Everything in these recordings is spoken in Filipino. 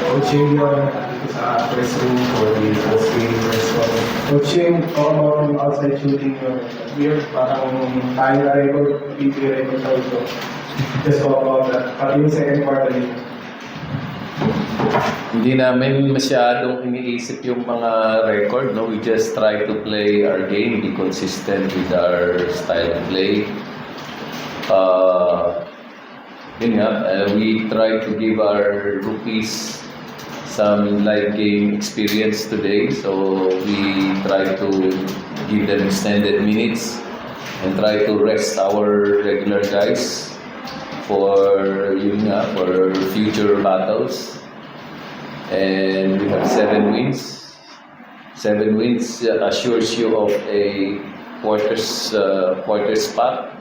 Coaching yun, dito sa press room or the post-game press room. Coaching, common outside shooting yun. Weird, parang tayo na record, video record sa ito. Just talk about that. Pati yung second quarter din. Hindi namin masyadong iniisip yung mga record, no? We just try to play our game, be consistent with our style of play. We try to give our rookies some live game experience today, so we try to give them extended minutes and try to rest our regular guys for future battles. And we have 7 wins. 7 wins assures you of a quarter spot.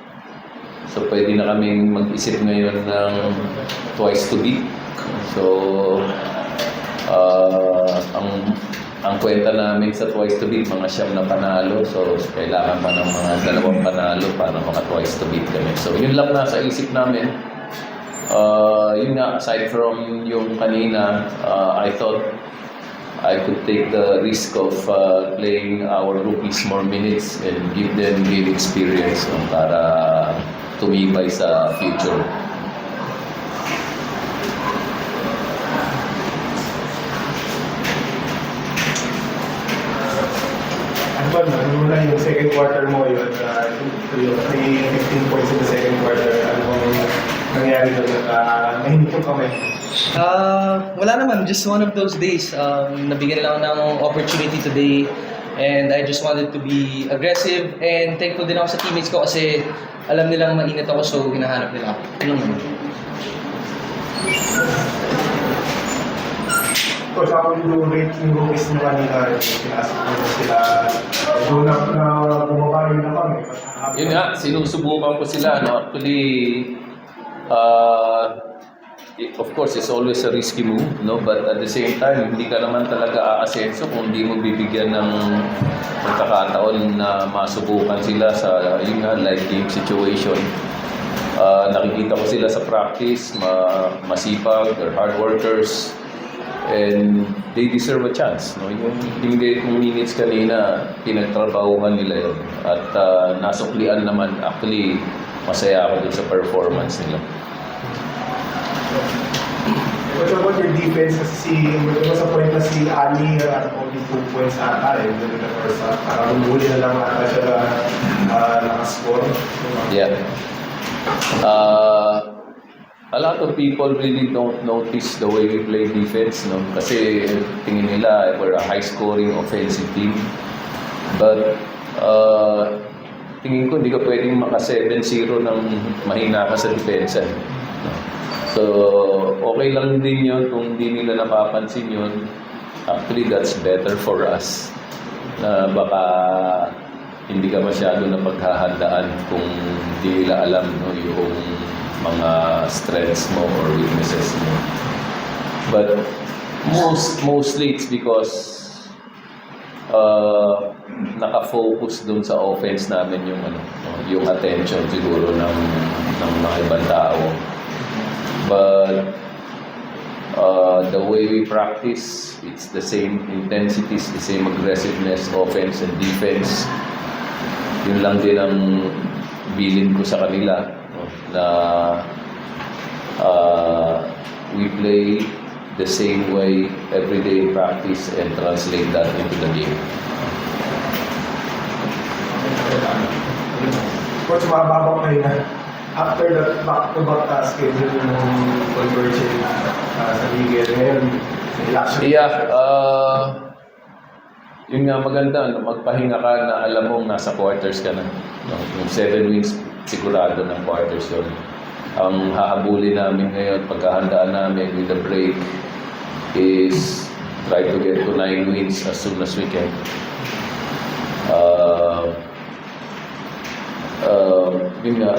So pwede na kaming mag-isip ngayon ng twice to beat. So ang kwenta namin sa twice to beat, mga 9 na panalo. So kailangan pa ng mga 2 panalo para mga twice to beat kami. So yun lang nasa isip namin. Yun nga, aside from yung kanina, I thought I could take the risk of playing our rookies more minutes and give them game experience para tumibay sa future. Ano na yung second quarter mo yun, yung 15 points in the second quarter, ano bang nangyari doon at nahinit yung kamay? Wala naman, just one of those days. Nabigyan lang ng opportunity today and I just wanted to be aggressive and thankful din ako sa teammates ko kasi alam nilang mainit ako so hinahanap nila ako. Yun lang naman. Coach, ako yung rate yung rookies nyo kanina, pinasok mo sila, doon na bumaba rin na kami. Yun nga, sinusubukan ko sila. No? Actually, of course, it's always a risky move, no? But at the same time, hindi ka naman talaga aasenso kung hindi mo bibigyan ng pagkakataon na masubukan sila sa yun nga, live game situation. Nakikita ko sila sa practice, masipag, they're hard workers, and they deserve a chance. No? Yung 8 minutes kanina, pinagtrabahuhan nila yun. At nasuklian naman, actually, masaya ako dun sa performance nila. What about your defense? Kasi sa point na si Ali at only 2 points ata in the first half. Parang huli na lang ata siya nakascore. Yeah. A lot of people really don't notice the way we play defense, no? Kasi tingin nila we're a high-scoring offensive team. But tingin ko hindi ka pwedeng maka 7-0 ng mahina ka sa depensa. No? So, okay lang din yun kung hindi nila napapansin yun. Actually, that's better for us. Na baka hindi ka masyado na paghahandaan kung hindi nila alam, no, yung mga strengths mo or weaknesses mo. But mostly it's because naka-focus dun sa offense namin yung attention siguro ng mga ibang tao. But the way we practice, it's the same intensities, the same aggressiveness, offense and defense. Yun lang din ang bilin ko sa kanila, no? Na we play the same way every day in practice and translate that into the game. Coach, mababa kayo na. After that back-to-back schedule ng conversion sa Liga, ngayon, election. Yeah, yun nga maganda, no? Magpahinga ka na alam mong nasa quarters ka na. No? Yung 7 wins, sigurado ng quarters yun. Ang hahabulin namin ngayon, pagkahandaan namin with the break, is try to get to 9 wins as soon as we can. Yun nga,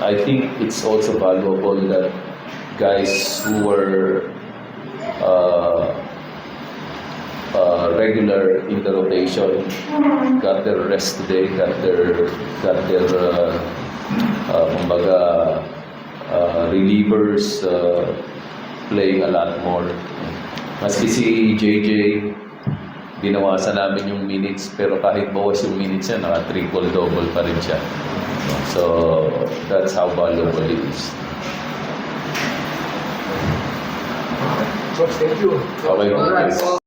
I think it's also valuable that guys who were regular in the rotation got their rest today, got their kumbaga relievers playing a lot more. Maski si JJ, binawasan namin yung minutes, pero kahit bawas yung minutes niya, naka-triple-double pa rin siya. So, that's how valuable it is. Coach, thank you. Okay, thank you.